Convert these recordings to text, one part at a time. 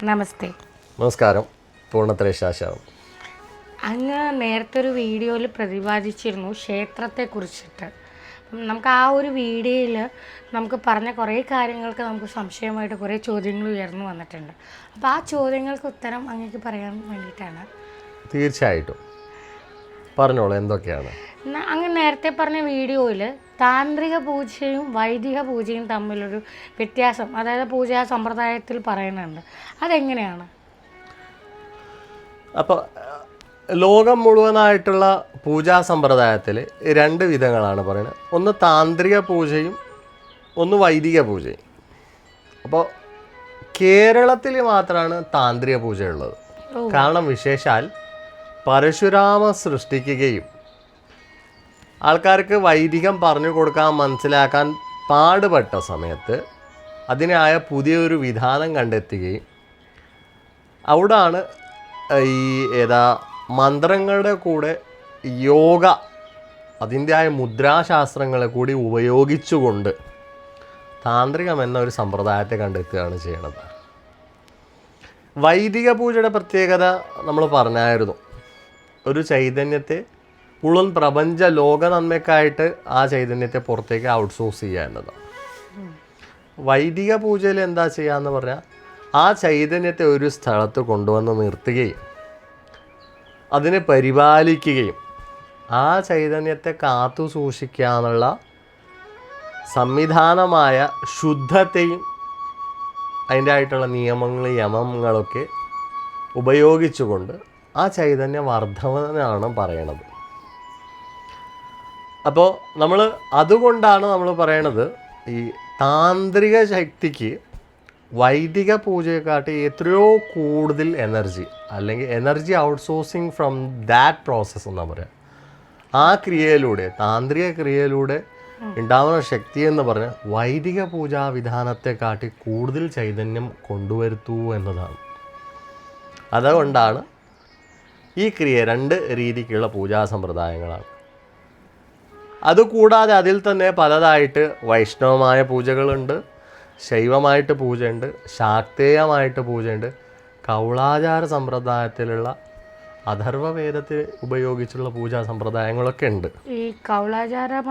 നമസ്തേ. നമസ്കാരം. പൂർണ്ണത്രേശാശാവും. അങ്ങ് നേരത്തെ ഒരു വീഡിയോയിൽ പ്രതിപാദിച്ചിരുന്നു ക്ഷേത്രത്തെക്കുറിച്ചിട്ട്. നമുക്ക് ആ ഒരു വീഡിയോയിൽ നമുക്ക് പറഞ്ഞ കുറേ കാര്യങ്ങൾക്ക് നമുക്ക് സംശയമായിട്ട് കുറേ ചോദ്യങ്ങൾ ഉയർന്നു വന്നിട്ടുണ്ട്. അപ്പോൾ ആ ചോദ്യങ്ങൾക്ക് ഉത്തരം അങ്ങേക്ക് പറയാൻ വേണ്ടിയിട്ടാണ്. തീർച്ചയായിട്ടും പറഞ്ഞോളൂ, എന്തൊക്കെയാണ്? അങ്ങ് നേരത്തെ പറഞ്ഞ വീഡിയോയിൽ താന്ത്രിക പൂജയും വൈദിക പൂജയും തമ്മിലൊരു വ്യത്യാസം, അതായത് പൂജാ സമ്പ്രദായത്തിൽ പറയുന്നുണ്ട്. അതെങ്ങനെയാണ്? അപ്പോൾ ലോകം മുഴുവനായിട്ടുള്ള പൂജാ സമ്പ്രദായത്തിൽ രണ്ട് വിധങ്ങളാണ് പറയുന്നത്. ഒന്ന് താന്ത്രിക പൂജയും ഒന്ന് വൈദിക പൂജയും. അപ്പോൾ കേരളത്തിൽ മാത്രമാണ് താന്ത്രിക പൂജ ഉള്ളത്. കാരണം വിശേഷാൽ പരശുരാമ സൃഷ്ടിക്കുകയും ആൾക്കാർക്ക് വൈദികം പറഞ്ഞു കൊടുക്കാൻ മനസ്സിലാക്കാൻ പാടുപെട്ട സമയത്ത് അതിനായ പുതിയൊരു വിധാനം കണ്ടെത്തുകയും അവിടാണ് ഈ മന്ത്രങ്ങളുടെ കൂടെ യോഗ അതിൻ്റെതായ മുദ്രാശാസ്ത്രങ്ങളെ കൂടി ഉപയോഗിച്ചുകൊണ്ട് താന്ത്രികം എന്ന ഒരു സമ്പ്രദായത്തെ കണ്ടെത്തുകയാണ് ചെയ്യണത്. വൈദിക പൂജയുടെ പ്രത്യേകത നമ്മൾ പറഞ്ഞായിരുന്നു. ഒരു ചൈതന്യത്തെ മുഴുവൻ പ്രപഞ്ച ലോക നന്മയ്ക്കായിട്ട് ആ ചൈതന്യത്തെ പുറത്തേക്ക് ഔട്ട്സോഴ്സ് ചെയ്യുക എന്നതാണ്. വൈദിക പൂജയിൽ എന്താ ചെയ്യാന്ന് പറഞ്ഞാൽ ആ ചൈതന്യത്തെ ഒരു സ്ഥലത്ത് കൊണ്ടുവന്ന് നിർത്തുകയും അതിനെ പരിപാലിക്കുകയും ആ ചൈതന്യത്തെ കാത്തു സൂക്ഷിക്കാനുള്ള സംവിധാനമായ ശുദ്ധത്തെയും അതിൻ്റെ ആയിട്ടുള്ള യമങ്ങളൊക്കെ ഉപയോഗിച്ചുകൊണ്ട് ആ ചൈതന്യ വർദ്ധവനാണ് പറയണത്. അപ്പോൾ അതുകൊണ്ടാണ് നമ്മൾ പറയണത് ഈ താന്ത്രിക ശക്തിക്ക് വൈദിക പൂജയെക്കാട്ടി എത്രയോ കൂടുതൽ എനർജി, അല്ലെങ്കിൽ energy outsourcing from that process എന്നാ പറയുക. ആ ക്രിയയിലൂടെ, താന്ത്രിക ക്രിയയിലൂടെ ഉണ്ടാവുന്ന ശക്തി എന്ന് പറഞ്ഞാൽ വൈദിക പൂജാ വിധാനത്തെക്കാട്ടി കൂടുതൽ ചൈതന്യം കൊണ്ടുവരുത്തൂ എന്നതാണ്. അതുകൊണ്ടാണ് ഈ ക്രിയ രണ്ട് രീതിക്കുള്ള പൂജാ സമ്പ്രദായങ്ങളാണ്. അതുകൂടാതെ അതിൽ തന്നെ പലതായിട്ട് വൈഷ്ണവമായ പൂജകളുണ്ട്, ശൈവമായിട്ട് പൂജയുണ്ട്, ശാക്തേയമായിട്ട് പൂജയുണ്ട്, കൗളാചാര സമ്പ്രദായത്തിലുള്ള അഥർവവേദത്തിൽ ഉപയോഗിച്ചുള്ള പൂജാ സമ്പ്രദായങ്ങളൊക്കെ ഉണ്ട്. ഈ കൗളാചാര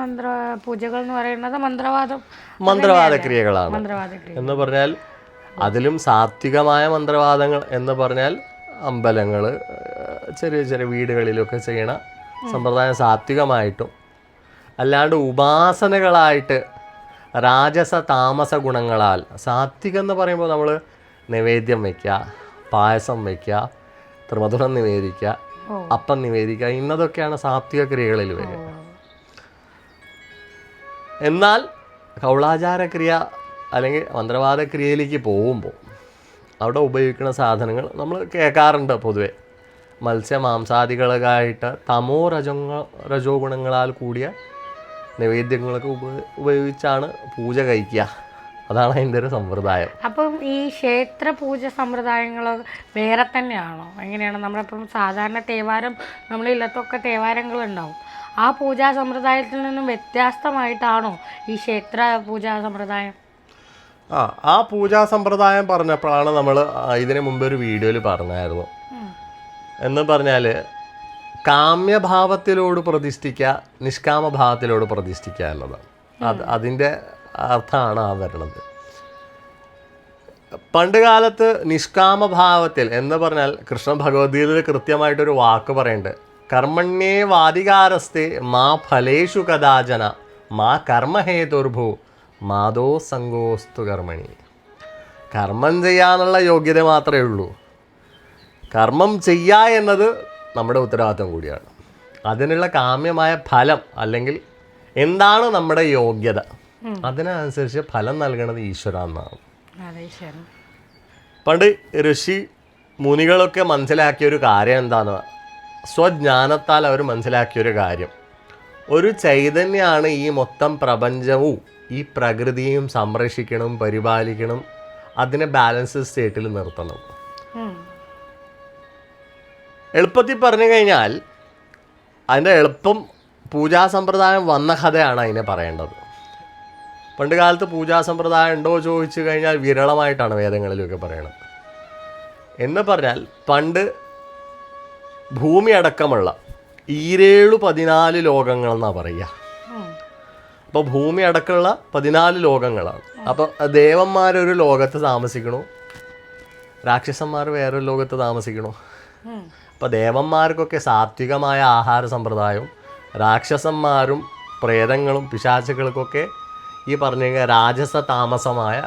പൂജകൾ എന്ന് പറയുന്നത് മന്ത്രവാദ ക്രിയകളാണ്. എന്ന് പറഞ്ഞാൽ അതിലും സാത്വികമായ മന്ത്രവാദങ്ങൾ എന്ന് പറഞ്ഞാൽ അമ്പലങ്ങൾ, ചെറിയ ചെറിയ വീടുകളിലൊക്കെ ചെയ്യണ സമ്പ്രദായം സാത്വികമായിട്ടും, അല്ലാണ്ട് ഉപാസനകളായിട്ട് രാജസ താമസ ഗുണങ്ങളാൽ, സാത്വികം എന്ന് പറയുമ്പോൾ നമ്മൾ നൈവേദ്യം വയ്ക്കുക, പായസം വയ്ക്കുക, ത്രിമധുരം നിവേദിക്കുക, അപ്പം നിവേദിക്കുക, ഇന്നതൊക്കെയാണ് സാത്വിക ക്രിയകളിൽ വരിക. എന്നാൽ കൗളാചാരക്രിയ അല്ലെങ്കിൽ മന്ത്രവാദ ക്രിയയിലേക്ക് പോകുമ്പോൾ അവിടെ ഉപയോഗിക്കുന്ന സാധനങ്ങൾ നമ്മൾ കേൾക്കാറുണ്ട്. പൊതുവെ മത്സ്യമാംസാദികളായിട്ട് തമോ രജോ ഗുണങ്ങളാൽ കൂടിയ നൈവേദ്യങ്ങളൊക്കെ ഉപയോഗിച്ചാണ് പൂജ കഴിക്കുക. അതാണ് അതിൻ്റെ ഒരു സമ്പ്രദായം. അപ്പം ഈ ക്ഷേത്ര പൂജ സമ്പ്രദായങ്ങൾ വേറെ തന്നെയാണോ? എങ്ങനെയാണ്? നമ്മളിപ്പം സാധാരണ തേവാരം, നമ്മളില്ലത്തൊക്കെ തേവാരങ്ങളുണ്ടാവും. ആ പൂജാ സമ്പ്രദായത്തിൽ നിന്നും വ്യത്യസ്തമായിട്ടാണോ ഈ ക്ഷേത്ര പൂജാ സമ്പ്രദായം? ആ പൂജാ സമ്പ്രദായം പറഞ്ഞപ്പോഴാണ് നമ്മൾ ഇതിന് മുമ്പ് ഒരു വീഡിയോയിൽ പറഞ്ഞായിരുന്നു. എന്ന് പറഞ്ഞാൽ കാമ്യഭാവത്തിലോട് പ്രതിഷ്ഠിക്കുക, നിഷ്കാമഭാവത്തിലോട് പ്രതിഷ്ഠിക്കുക എന്നതാണ്. അതിൻ്റെ അർത്ഥമാണ് ആ വരണത്. പണ്ട് കാലത്ത് നിഷ്കാമഭാവത്തിൽ എന്ന് പറഞ്ഞാൽ കൃഷ്ണ ഭഗവത്ഗീതയിൽ കൃത്യമായിട്ടൊരു വാക്ക് പറയുന്നുണ്ട്. കർമ്മണ്യേ വാധികാരസ്തേ മാ ഫലേഷു കഥാചന മാ കർമ്മഹേതുർഭൂ മാതോ സംഗോസ്തു കർമ്മണി. കർമ്മം ചെയ്യാനുള്ള യോഗ്യത മാത്രമേ ഉള്ളൂ. കർമ്മം ചെയ്യുക എന്നത് നമ്മുടെ ഉത്തരവാദിത്വം കൂടിയാണ്. അതിനുള്ള കാമ്യമായ ഫലം, അല്ലെങ്കിൽ എന്താണ് നമ്മുടെ യോഗ്യത, അതിനനുസരിച്ച് ഫലം നൽകണത് ഈശ്വര എന്നാണ്. പണ്ട് ഋഷി മുനികളൊക്കെ മനസ്സിലാക്കിയൊരു കാര്യം എന്താണ്? സ്വജ്ഞാനത്താൽ അവർ മനസ്സിലാക്കിയൊരു കാര്യം, ഒരു ചൈതന്യമാണ് ഈ മൊത്തം പ്രപഞ്ചവും ഈ പ്രകൃതിയും സംരക്ഷിക്കണം, പരിപാലിക്കണം, അതിനെ ബാലൻസ് സ്റ്റേറ്റിൽ നിർത്തണം. എളുപ്പത്തിൽ പറഞ്ഞു കഴിഞ്ഞാൽ അതിൻ്റെ എളുപ്പം പൂജാ സമ്പ്രദായം വന്ന കഥയാണ് അതിനെ പറയേണ്ടത്. പണ്ട് കാലത്ത് പൂജാ സമ്പ്രദായം ഉണ്ടോ ചോദിച്ചു കഴിഞ്ഞാൽ വിരളമായിട്ടാണ് വേദങ്ങളിലൊക്കെ പറയണത്. എന്ന് പറഞ്ഞാൽ പണ്ട് ഭൂമി അടക്കമുള്ള 14 ലോകങ്ങളെന്നാണ് പറയുക. അപ്പോൾ ഭൂമി അടക്കമുള്ള 14 ലോകങ്ങളാണ്. അപ്പോൾ ദേവന്മാരൊരു ലോകത്ത് താമസിക്കണു, രാക്ഷസന്മാർ വേറൊരു ലോകത്ത് താമസിക്കണു. അപ്പോൾ ദേവന്മാർക്കൊക്കെ സാത്വികമായ ആഹാര സമ്പ്രദായവും രാക്ഷസന്മാരും പ്രേതങ്ങളും പിശാചുകൾക്കൊക്കെ ഈ പറഞ്ഞു കഴിഞ്ഞാൽ രാജസ താമസമായ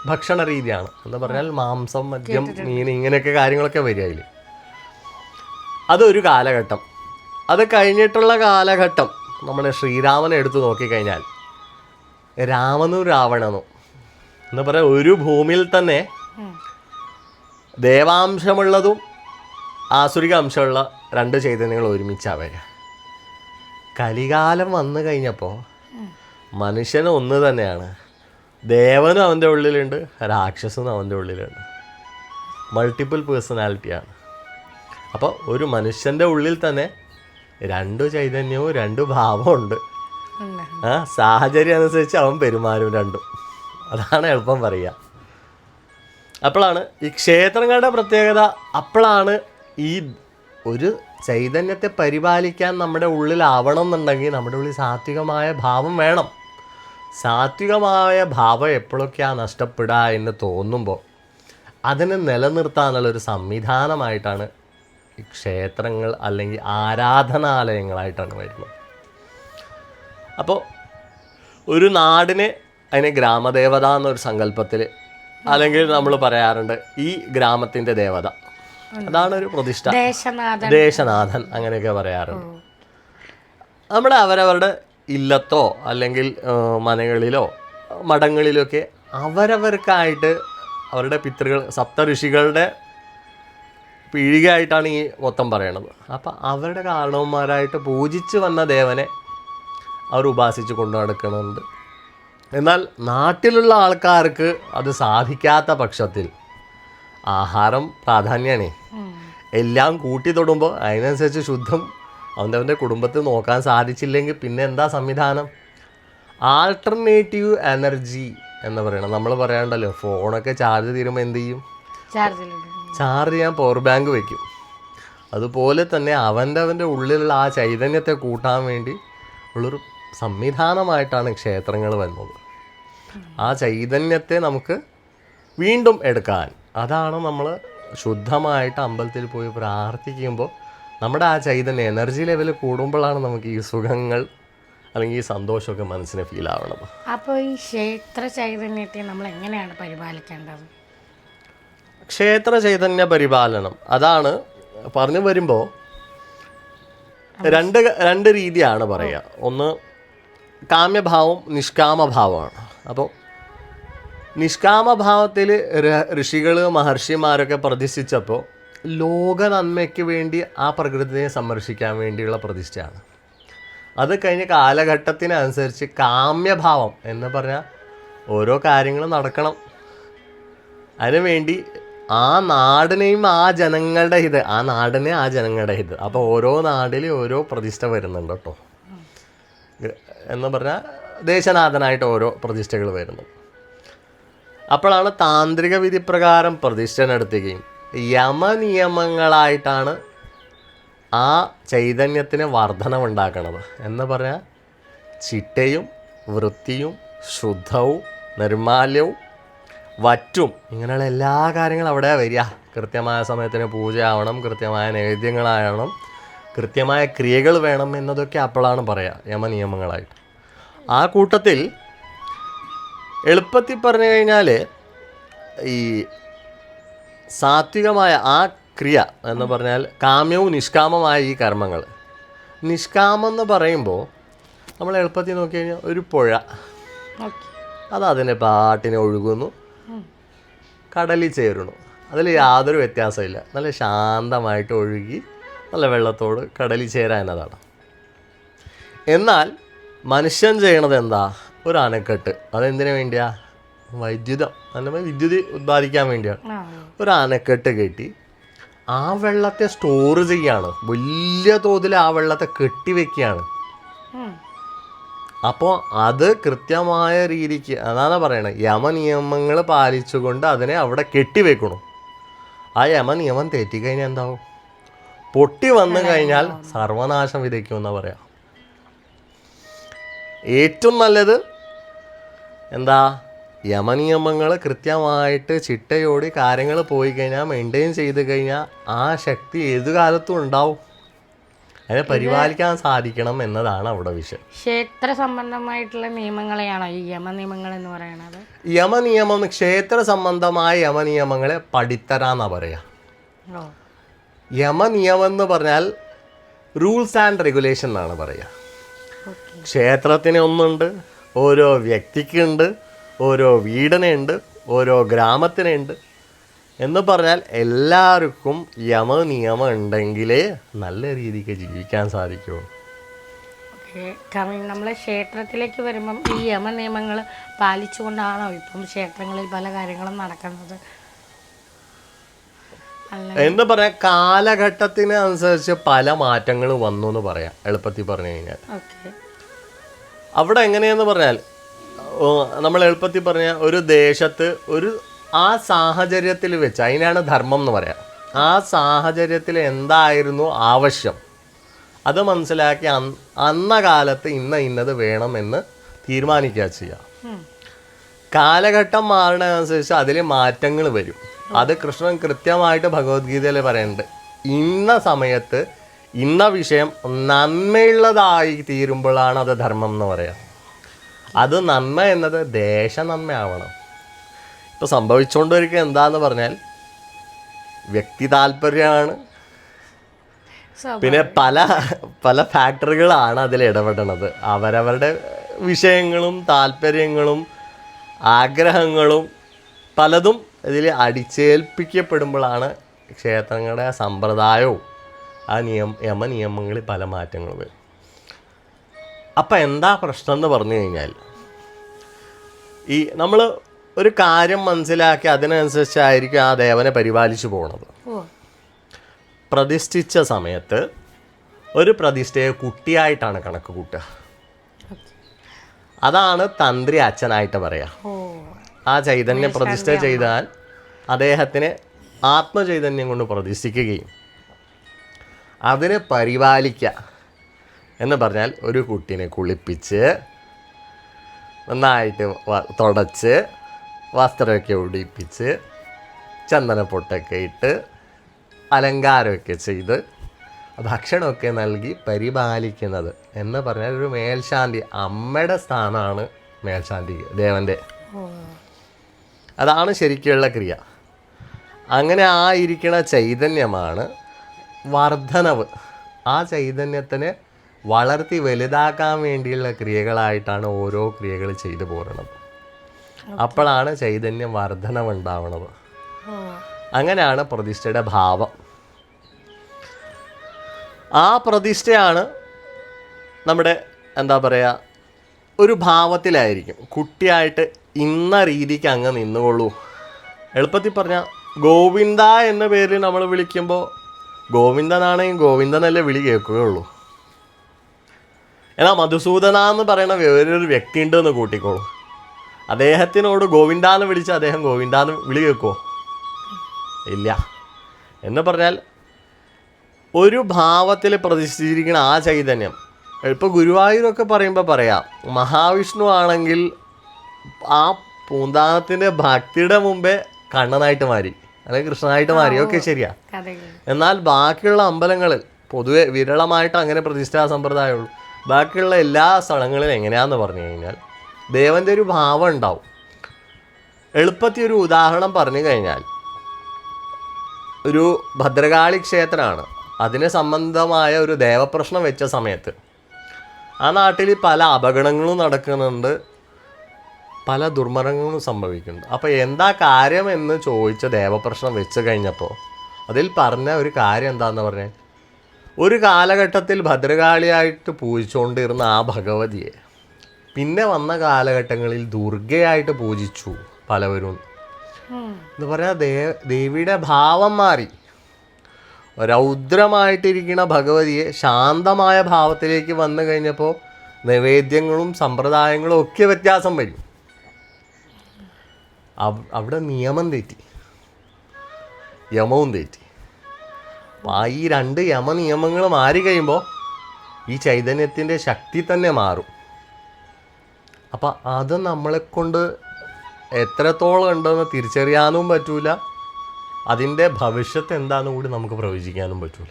ഭക്ഷണ രീതിയാണ്. എന്ന് പറഞ്ഞാൽ മാംസം, മദ്യം, മീൻ ഇങ്ങനെയൊക്കെ കാര്യങ്ങളൊക്കെ വരിക അതിൽ. അതൊരു കാലഘട്ടം. അത് കഴിഞ്ഞിട്ടുള്ള കാലഘട്ടം നമ്മൾ ശ്രീരാമനെ എടുത്തു നോക്കിക്കഴിഞ്ഞാൽ രാമനും രാവണനും എന്ന് പറയാൻ ഒരു ഭൂമിയിൽ തന്നെ ദേവാംശമുള്ളതും ആസുരിക അംശമുള്ള 2 ചൈതന്യങ്ങൾ ഒരുമിച്ചാണ് വരിക. കലികാലം വന്നു കഴിഞ്ഞപ്പോൾ മനുഷ്യനും ഒന്ന് തന്നെയാണ്. ദേവനും അവൻ്റെ ഉള്ളിലുണ്ട്, രാക്ഷസനും അവൻ്റെ ഉള്ളിലുണ്ട്. മൾട്ടിപ്പിൾ പേഴ്സണാലിറ്റിയാണ്. അപ്പോൾ ഒരു മനുഷ്യൻ്റെ ഉള്ളിൽ തന്നെ 2 ചൈതന്യവും 2 ഭാവവും ഉണ്ട്. സാഹചര്യം അനുസരിച്ച് അവൻ പെരുമാറും രണ്ടും. അതാണ് എളുപ്പം പറയുക. അപ്പോഴാണ് ഈ ക്ഷേത്രങ്ങളുടെ പ്രത്യേകത. അപ്പോഴാണ് ഈ ഒരു ചൈതന്യത്തെ പരിപാലിക്കാൻ നമ്മുടെ ഉള്ളിലാവണം എന്നുണ്ടെങ്കിൽ നമ്മുടെ ഉള്ളിൽ സാത്വികമായ ഭാവം വേണം. സാത്വികമായ ഭാവം എപ്പോഴൊക്കെയാണ് നഷ്ടപ്പെടുക എന്ന് തോന്നുമ്പോൾ അതിനെ നിലനിർത്താനുള്ളൊരു സംവിധാനമായിട്ടാണ് ഈ ക്ഷേത്രങ്ങൾ അല്ലെങ്കിൽ ആരാധനാലയങ്ങളായിട്ടാണ് വരുന്നത്. അപ്പോൾ ഒരു നാടിനെ അതിനെ ഗ്രാമദേവത എന്നൊരു സങ്കല്പത്തിൽ അല്ലെങ്കിൽ നമ്മൾ പറയാറുണ്ട് ഈ ഗ്രാമത്തിൻ്റെ ദേവത, അതാണ് ഒരു പ്രതിഷ്ഠ, ദേശനാഥൻ അങ്ങനെയൊക്കെ പറയാറുണ്ട്. നമ്മുടെ അവരവരുടെ ഇല്ലത്തോ അല്ലെങ്കിൽ മനകളിലോ മഠങ്ങളിലൊക്കെ അവരവർക്കായിട്ട് അവരുടെ പിതൃകൾ സപ്തഋഷികളുടെ പീഴികയായിട്ടാണ് ഈ മൊത്തം പറയണത്. അപ്പം അവരുടെ കാരണവന്മാരായിട്ട് പൂജിച്ച് വന്ന ദേവനെ അവർ ഉപാസിച്ച് കൊണ്ടു നടക്കുന്നുണ്ട്. എന്നാൽ നാട്ടിലുള്ള ആൾക്കാർക്ക് അത് സാധിക്കാത്ത പക്ഷത്തിൽ ആഹാരം പ്രാധാന്യമാണ്. എല്ലാം കൂട്ടി തൊടുമ്പോൾ അതിനനുസരിച്ച് ശുദ്ധം അവൻ്റെ കുടുംബത്തിൽ നോക്കാൻ സാധിച്ചില്ലെങ്കിൽ പിന്നെ എന്താ സംവിധാനം? ആൾട്ടർനേറ്റീവ് എനർജി എന്ന് പറയണം. നമ്മൾ പറയാണ്ടല്ലോ ഫോണൊക്കെ ചാർജ് തീരുമ്പോൾ എന്ത് ചെയ്യും? ചാർജ് ചെയ്യാൻ പവർ ബാങ്ക് വയ്ക്കും. അതുപോലെ തന്നെ അവൻ്റെ ഉള്ളിലുള്ള ആ ചൈതന്യത്തെ കൂട്ടാൻ വേണ്ടി ഉള്ളൊരു സംവിധാനമായിട്ടാണ് ക്ഷേത്രങ്ങൾ വരുന്നത്. ആ ചൈതന്യത്തെ നമുക്ക് വീണ്ടും എടുക്കാൻ, അതാണ് നമ്മൾ ശുദ്ധമായിട്ട് അമ്പലത്തിൽ പോയി പ്രാർത്ഥിക്കുമ്പോൾ നമ്മുടെ ആ ചൈതന്യ എനർജി ലെവൽ കൂടുമ്പോഴാണ് നമുക്ക് ഈ സുഖങ്ങൾ അല്ലെങ്കിൽ ഈ സന്തോഷമൊക്കെ മനസ്സിനെ ഫീൽ ആവണത്. അപ്പോൾ ഈ ക്ഷേത്ര ചൈതന്യത്തെ നമ്മൾ എങ്ങനെയാണ് പരിപാലിക്കേണ്ടത്? ക്ഷേത്ര ചൈതന്യ പരിപാലനം അതാണ് പറഞ്ഞു വരുമ്പോൾ രണ്ട് രീതിയാണ് പറയുക. ഒന്ന് കാമ്യഭാവം, നിഷ്കാമഭാവമാണ്. അപ്പോൾ നിഷ്കാമഭാവത്തിൽ ഋഷികൾ മഹർഷിമാരൊക്കെ പ്രതിഷ്ഠിച്ചപ്പോൾ ലോക നന്മയ്ക്ക് വേണ്ടി ആ പ്രകൃതിയെ സംരക്ഷിക്കാൻ വേണ്ടിയുള്ള പ്രതിഷ്ഠയാണ്. അത് കഴിഞ്ഞ കാലഘട്ടത്തിനനുസരിച്ച് കാമ്യഭാവം എന്ന് പറഞ്ഞാൽ ഓരോ കാര്യങ്ങളും നടക്കണം, അതിനുവേണ്ടി ആ നാടിനെയും ആ ജനങ്ങളുടെ ഹിത്, ആ നാടിനെ ആ ജനങ്ങളുടെ ഹിത്. അപ്പോൾ ഓരോ നാട്ടിൽ ഓരോ പ്രതിഷ്ഠ വരുന്നുണ്ട് കേട്ടോ. എന്ന് പറഞ്ഞാൽ ദേശനാഥനായിട്ട് ഓരോ പ്രതിഷ്ഠകൾ വരുന്നു. അപ്പോഴാണ് താന്ത്രിക വിധി പ്രകാരം പ്രതിഷ്ഠ നടത്തുകയും യമനിയമങ്ങളായിട്ടാണ് ആ ചൈതന്യത്തിന് വർധനവുണ്ടാക്കണത്. എന്ന് പറഞ്ഞാൽ ചിട്ടയും വൃത്തിയും ശുദ്ധവും നിർമാല്യവും വറ്റും ഇങ്ങനെയുള്ള എല്ലാ കാര്യങ്ങളും അവിടെ വരിക. കൃത്യമായ സമയത്തിന് പൂജയാവണം, കൃത്യമായ നൈവേദ്യങ്ങളാവണം, കൃത്യമായ ക്രിയകൾ വേണം എന്നതൊക്കെ അപ്പോഴാണ് പറയുക യമനിയമങ്ങളായിട്ട്. ആ കൂട്ടത്തിൽ എളുപ്പത്തിൽ പറഞ്ഞു കഴിഞ്ഞാൽ ഈ സാത്വികമായ ആ ക്രിയ എന്ന് പറഞ്ഞാൽ കാമ്യവും നിഷ്കാമമായ ഈ കർമ്മങ്ങൾ. നിഷ്കാമം എന്ന് പറയുമ്പോൾ നമ്മൾ എളുപ്പത്തിൽ നോക്കി കഴിഞ്ഞാൽ ഒരു പുഴ, അത് അതിൻ്റെ പാട്ടിനെ ഒഴുകുന്നു, കടലിൽ ചേരുന്നു, അതിൽ യാതൊരു വ്യത്യാസമില്ല. നല്ല ശാന്തമായിട്ട് ഒഴുകി നല്ല വെള്ളത്തോട് കടലിൽ ചേരാൻ എന്നതാണ്. എന്നാൽ മനുഷ്യൻ ചെയ്യണത് എന്താ? ഒരു അണക്കെട്ട്. അതെന്തിനു വേണ്ടിയാ? വൈദ്യുതം, അല്ലെങ്കിൽ വിദ്യുതി ഉത്പാദിക്കാൻ വേണ്ടിയാണ്. ഒരു അണക്കെട്ട് കെട്ടി ആ വെള്ളത്തെ സ്റ്റോർ ചെയ്യാണ്, വലിയ തോതിൽ ആ വെള്ളത്തെ കെട്ടിവെക്കുകയാണ്. അപ്പോൾ അത് കൃത്യമായ രീതിക്ക്, അതാണ് പറയണത്, യമനിയമങ്ങൾ പാലിച്ചുകൊണ്ട് അതിനെ അവിടെ കെട്ടിവെക്കണം. ആ യമനിയമം തെറ്റിക്കഴിഞ്ഞാൽ എന്താവും? പൊട്ടി വന്നു കഴിഞ്ഞാൽ സർവനാശം വിതയ്ക്കുമെന്നാ പറയാം. ഏറ്റവും നല്ലത് എന്താ? യമനിയമങ്ങൾ കൃത്യമായിട്ട് ചിട്ടയോടി കാര്യങ്ങൾ പോയി കഴിഞ്ഞാൽ, മെയിൻറ്റെയിൻ ചെയ്ത് കഴിഞ്ഞാൽ ആ ശക്തി ഏതു കാലത്തും ഉണ്ടാവും. അതിനെ പരിപാലിക്കാൻ സാധിക്കണം എന്നതാണ് അവിടെ വിഷയം. ക്ഷേത്ര സംബന്ധമായിട്ടുള്ള നിയമങ്ങളെയാണോ ഈ യമനിയമങ്ങൾ എന്ന് പറയുന്നത്? യമനിയമം, ക്ഷേത്ര സംബന്ധമായ യമനിയമങ്ങളെ പടിത്തരാന്നാ പറയാ. യമനിയമം എന്ന് പറഞ്ഞാൽ റൂൾസ് ആൻഡ് റെഗുലേഷൻ എന്നാണ് പറയുക. ക്ഷേത്രത്തിന് ഒന്നുണ്ട്, ഓരോ വ്യക്തിക്കുണ്ട്, ഓരോ വീടിനുണ്ട്, ഓരോ ഗ്രാമത്തിനുണ്ട് എന്ന് പറഞ്ഞാൽ എല്ലാവർക്കും യമനിയമം ഉണ്ടെങ്കിലേ നല്ല രീതിക്ക് ജീവിക്കാൻ സാധിക്കുള്ളൂ. നമ്മൾ ക്ഷേത്രത്തിലേക്ക് വരുമ്പം ഈ യമനിയമങ്ങൾ പാലിച്ചുകൊണ്ടാണോ ഇപ്പം ക്ഷേത്രങ്ങളിൽ പല കാര്യങ്ങളും നടക്കുന്നത്? എന്ന് പറയാം, കാലഘട്ടത്തിന് അനുസരിച്ച് പല മാറ്റങ്ങൾ വന്നു എന്ന് പറയാം, എളുപ്പത്തിൽ പറഞ്ഞു കഴിഞ്ഞാൽ. അവിടെ എങ്ങനെയെന്ന് പറഞ്ഞാൽ, നമ്മൾ എളുപ്പത്തിൽ പറഞ്ഞാൽ ഒരു ദേശത്ത് ഒരു ആ സാഹചര്യത്തിൽ വെച്ച്, അതിനാണ് ധർമ്മം എന്ന് പറയാം. ആ സാഹചര്യത്തിൽ എന്തായിരുന്നു ആവശ്യം അത് മനസ്സിലാക്കി അന്ന കാലത്ത് ഇന്നത് വേണമെന്ന് തീരുമാനിക്കുക ചെയ്യുക. കാലഘട്ടം മാറുന്നതനുസരിച്ച് അതിൽ മാറ്റങ്ങൾ വരും. അത് കൃഷ്ണൻ കൃത്യമായിട്ട് ഭഗവത്ഗീതയിൽ പറയുന്നുണ്ട്. ഇന്ന സമയത്ത് ഇന്ന വിഷയം നന്മയുള്ളതായി തീരുമ്പോഴാണ് അത് ധർമ്മം എന്ന് പറയാം. അത് നന്മ എന്നത് ദേശനന്മയാവണം. ഇപ്പോൾ സംഭവിച്ചുകൊണ്ടിരിക്കുക എന്താന്ന് പറഞ്ഞാൽ വ്യക്തി താല്പര്യമാണ്, പിന്നെ പല പല ഫാക്ടറികളാണ് അതിൽ ഇടപെടുന്നത്. അവരവരുടെ വിഷയങ്ങളും താല്പര്യങ്ങളും ആഗ്രഹങ്ങളും പലതും ഇതിൽ അടിച്ചേൽപ്പിക്കപ്പെടുമ്പോഴാണ് ക്ഷേത്രങ്ങളുടെ സമ്പ്രദായവും ആ യമനിയമങ്ങളിൽ പല മാറ്റങ്ങളും വരും. അപ്പം എന്താ പ്രശ്നം എന്ന് പറഞ്ഞു കഴിഞ്ഞാൽ, ഈ നമ്മൾ ഒരു കാര്യം മനസ്സിലാക്കി അതിനനുസരിച്ചായിരിക്കും ആ ദേവനെ പരിപാലിച്ചു പോകുന്നത്. പ്രതിഷ്ഠിച്ച സമയത്ത് ഒരു പ്രതിഷ്ഠയെ കുട്ടിയായിട്ടാണ് കണക്ക് കൂട്ടുക. അതാണ് തന്ത്രി അച്ഛനായിട്ട് പറയാം. ആ ചൈതന്യം പ്രതിഷ്ഠ ചെയ്താൽ അദ്ദേഹത്തിനെ ആത്മചൈതന്യം കൊണ്ട് പ്രതിഷ്ഠിക്കുകയും അതിനെ പരിപാലിക്കുക എന്ന് പറഞ്ഞാൽ ഒരു കുട്ടീനെ കുളിപ്പിച്ച് നന്നായിട്ട് തുടച്ച് വസ്ത്രമൊക്കെ ഉടിപ്പിച്ച് ചന്ദനപ്പൊട്ടൊക്കെ ഇട്ട് അലങ്കാരമൊക്കെ ചെയ്ത് ഭക്ഷണമൊക്കെ നൽകി പരിപാലിക്കുന്നത് എന്ന് പറഞ്ഞാൽ ഒരു മേൽശാന്തി, അമ്മയുടെ സ്ഥാനമാണ് മേൽശാന്തി ദേവൻ്റെ. അതാണ് ശരിക്കുള്ള ക്രിയ. അങ്ങനെ ആ ഇരിക്കുന്ന ചൈതന്യമാണ് വർധനവ്. ആ ചൈതന്യത്തിനെ വളർത്തി വലുതാക്കാൻ വേണ്ടിയുള്ള ക്രിയകളായിട്ടാണ് ഓരോ ക്രിയകൾ ചെയ്തു പോരുന്നത്. അപ്പോഴാണ് ചൈതന്യം വർധനവുണ്ടാവുന്നത്. അങ്ങനെയാണ് പ്രതിഷ്ഠയുടെ ഭാവം. ആ പ്രതിഷ്ഠയാണ് നമ്മുടെ എന്താ പറയുക, ഒരു ഭാവത്തിലായിരിക്കും. കുട്ടിയായിട്ട് ഇന്ന രീതിക്ക് അങ്ങ് നിന്നുകൊള്ളൂ. എളുപ്പത്തിൽ പറഞ്ഞാൽ ഗോവിന്ദ എന്ന പേരിൽ നമ്മൾ വിളിക്കുമ്പോൾ ഗോവിന്ദനാണെങ്കിൽ ഗോവിന്ദനല്ലേ വിളി കേൾക്കുകയുള്ളൂ. എന്നാൽ മധുസൂദന എന്ന് പറയുന്ന വേറൊരു വ്യക്തി ഉണ്ടെന്ന് കൂട്ടിക്കോളൂ. അദ്ദേഹത്തിനോട് ഗോവിന്ദാന്ന് വിളിച്ച് അദ്ദേഹം ഗോവിന്ദാന്ന് വിളി കേൾക്കുമോ? ഇല്ല. എന്ന് പറഞ്ഞാൽ ഒരു ഭാവത്തിൽ പ്രതിഷ്ഠിച്ചിരിക്കുന്ന ആ ചൈതന്യം. ഇപ്പോൾ ഗുരുവായൂരൊക്കെ പറയുമ്പോൾ പറയാം, മഹാവിഷ്ണു ആണെങ്കിൽ ആ പൂന്താനത്തിൻ്റെ ഭക്തിയുടെ മുമ്പേ കണ്ണനായിട്ട് മാറി, അല്ലെങ്കിൽ കൃഷ്ണനായിട്ട് മാറി, ഒക്കെ ശരിയാ. എന്നാൽ ബാക്കിയുള്ള അമ്പലങ്ങളിൽ പൊതുവെ വിരളമായിട്ട് അങ്ങനെ പ്രതിഷ്ഠാ സമ്പ്രദായമുള്ളൂ. ബാക്കിയുള്ള എല്ലാ സ്ഥലങ്ങളിലും എങ്ങനെയാണെന്ന് പറഞ്ഞു കഴിഞ്ഞാൽ ദേവൻ്റെ ഒരു ഭാവം ഉണ്ടാവും. എളുപ്പത്തിൽ ഒരു ഉദാഹരണം പറഞ്ഞു കഴിഞ്ഞാൽ, ഒരു ഭദ്രകാളി ക്ഷേത്രമാണ്. അതിന് സംബന്ധമായ ഒരു ദേവപ്രശ്നം വെച്ച സമയത്ത് ആ നാട്ടിൽ പല അപകടങ്ങളും നടക്കുന്നുണ്ട്, പല ദുർമരണങ്ങളും സംഭവിക്കുന്നുണ്ട്. അപ്പോൾ എന്താ കാര്യം എന്ന് ചോദിച്ച ദേവപ്രശ്നം വെച്ച് കഴിഞ്ഞപ്പോൾ അതിൽ പറഞ്ഞ ഒരു കാര്യം എന്താണെന്ന് പറഞ്ഞാൽ, ഒരു കാലഘട്ടത്തിൽ ഭദ്രകാളിയായിട്ട് പൂജിച്ചുകൊണ്ടിരുന്ന ആ ഭഗവതിയെ പിന്നെ വന്ന കാലഘട്ടങ്ങളിൽ ദുർഗയായിട്ട് പൂജിച്ചു പലവരും. എന്ന് പറഞ്ഞാൽ ദേവിയുടെ ഭാവം മാറി. രൗദ്രമായിട്ടിരിക്കുന്ന ഭഗവതിയെ ശാന്തമായ ഭാവത്തിലേക്ക് വന്നു കഴിഞ്ഞപ്പോൾ നൈവേദ്യങ്ങളും സമ്പ്രദായങ്ങളും ഒക്കെ വ്യത്യാസം വരും. അവിടെ നിയമം തെറ്റി. യമവും തെറ്റി. അപ്പോൾ ആ ഈ 2 യമനിയമങ്ങൾ മാറി കഴിയുമ്പോൾ ഈ ചൈതന്യത്തിൻ്റെ ശക്തി തന്നെ മാറും. അപ്പം അത് നമ്മളെക്കൊണ്ട് എത്രത്തോളം ഉണ്ടെന്ന് തിരിച്ചറിയാനും പറ്റൂല, അതിൻ്റെ ഭവിഷ്യത്ത് എന്താണെന്ന് കൂടി നമുക്ക് പ്രവചിക്കാനും പറ്റൂല.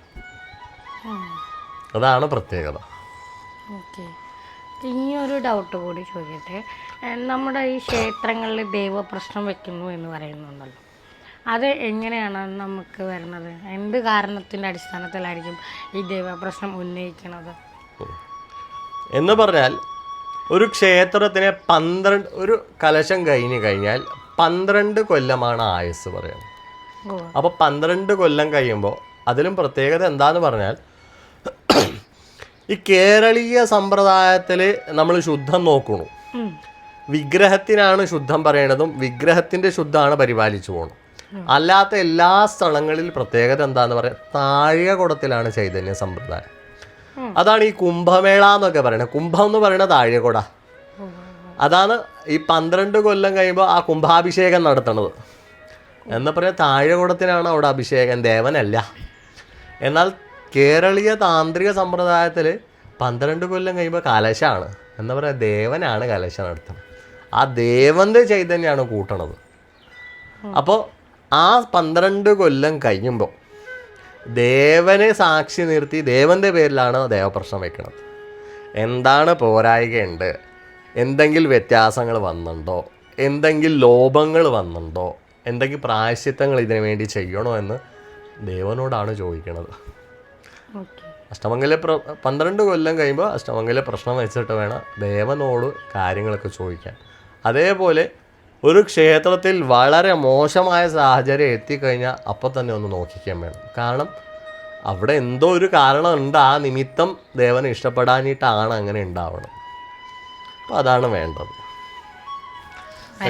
അതാണ് പ്രത്യേകത. ഓക്കെ. ഇനിയൊരു ഡൗട്ട് കൂടി ചോദിക്കട്ടെ. നമ്മുടെ ഈ ക്ഷേത്രങ്ങളിൽ ദൈവപ്രശ്നം വെക്കുന്നു എന്ന് പറയുന്നുണ്ടല്ലോ, അത് എങ്ങനെയാണ് നമുക്ക് വരുന്നത്? എന്ത് കാരണത്തിൻ്റെ അടിസ്ഥാനത്തിലായിരിക്കും ഈ ദൈവപ്രശ്നം ഉന്നയിക്കുന്നത് എന്ന് പറഞ്ഞാൽ, ഒരു ക്ഷേത്രത്തിന് 12 ഒരു കലശം കഴിഞ്ഞ് കഴിഞ്ഞാൽ 12 കൊല്ലമാണ് ആയുസ് പറയുന്നത്. അപ്പോൾ 12 കൊല്ലം കഴിയുമ്പോൾ അതിലും പ്രത്യേകത എന്താന്ന് പറഞ്ഞാൽ, ഈ കേരളീയ സമ്പ്രദായത്തിൽ നമ്മൾ ശുദ്ധം നോക്കണു. വിഗ്രഹത്തിനാണ് ശുദ്ധം പറയണതും വിഗ്രഹത്തിൻ്റെ ശുദ്ധമാണ് പരിപാലിച്ചു പോകണം. അല്ലാത്ത എല്ലാ സ്ഥലങ്ങളിൽ പ്രത്യേകത എന്താന്ന് പറയാം, താഴികക്കുടത്തിലാണ് ചൈതന്യ സമ്പ്രദായം. അതാണ് ഈ കുംഭമേള എന്നൊക്കെ പറയുന്നത്. കുംഭം എന്ന് പറയുന്നത് താഴികക്കുട. അതാണ് ഈ 12 കൊല്ലം കഴിയുമ്പോൾ ആ കുംഭാഭിഷേകം നടത്തുന്നത്. എന്ന് പറയാൻ താഴികക്കുടത്തിനാണ് അവിടെ അഭിഷേകം, ദേവനല്ല. എന്നാൽ കേരളീയ താന്ത്രിക സമ്പ്രദായത്തിൽ 12 കൊല്ലം കഴിയുമ്പോൾ കലശമാണ്. എന്താ പറയുക, ദേവനാണ് കലശം നടത്തുന്നത്. ആ ദേവൻ്റെ ചൈതന്യമാണ് കൂട്ടണത്. അപ്പോൾ ആ 12 കൊല്ലം കഴിയുമ്പോൾ ദേവനെ സാക്ഷി നിർത്തി ദേവൻ്റെ പേരിലാണ് ദേവപ്രശ്നം വയ്ക്കുന്നത്. എന്താണ് പോരായികയുണ്ട്, എന്തെങ്കിലും വ്യത്യാസങ്ങൾ വന്നിട്ടുണ്ടോ, എന്തെങ്കിലും ലോപങ്ങൾ വന്നിട്ടുണ്ടോ, എന്തെങ്കിലും പ്രായശ്ചിത്തങ്ങൾ ഇതിനു വേണ്ടി ചെയ്യണോ എന്ന് ദേവനോടാണ് ചോദിക്കുന്നത്. അഷ്ടമംഗല 12 കൊല്ലം കഴിയുമ്പോൾ അഷ്ടമംഗല പ്രശ്നം വെച്ചിട്ട് വേണം ദേവനോട് കാര്യങ്ങളൊക്കെ ചോദിക്കാൻ. അതേപോലെ ഒരു ക്ഷേത്രത്തിൽ വളരെ മോശമായ സാഹചര്യം എത്തിക്കഴിഞ്ഞാൽ അപ്പോൾ തന്നെ ഒന്ന് നോക്കിക്കാൻ വേണം. കാരണം അവിടെ എന്തോ ഒരു കാരണം ഉണ്ട്, ആ നിമിത്തം ദേവനെ ഇഷ്ടപ്പെടാനിട്ടാണ് അങ്ങനെ ഉണ്ടാവണം. അപ്പോൾ അതാണ് വേണ്ടത്.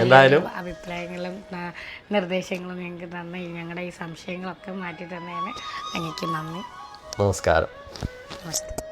എന്തായാലും അഭിപ്രായങ്ങളും നിർദ്ദേശങ്ങളും ഞങ്ങൾക്ക് തന്ന ഞങ്ങളുടെ ഈ സംശയങ്ങളൊക്കെ മാറ്റി തന്നതിന് ഞങ്ങൾക്ക് നന്ദി. നമസ്കാരം. നമസ്തേ.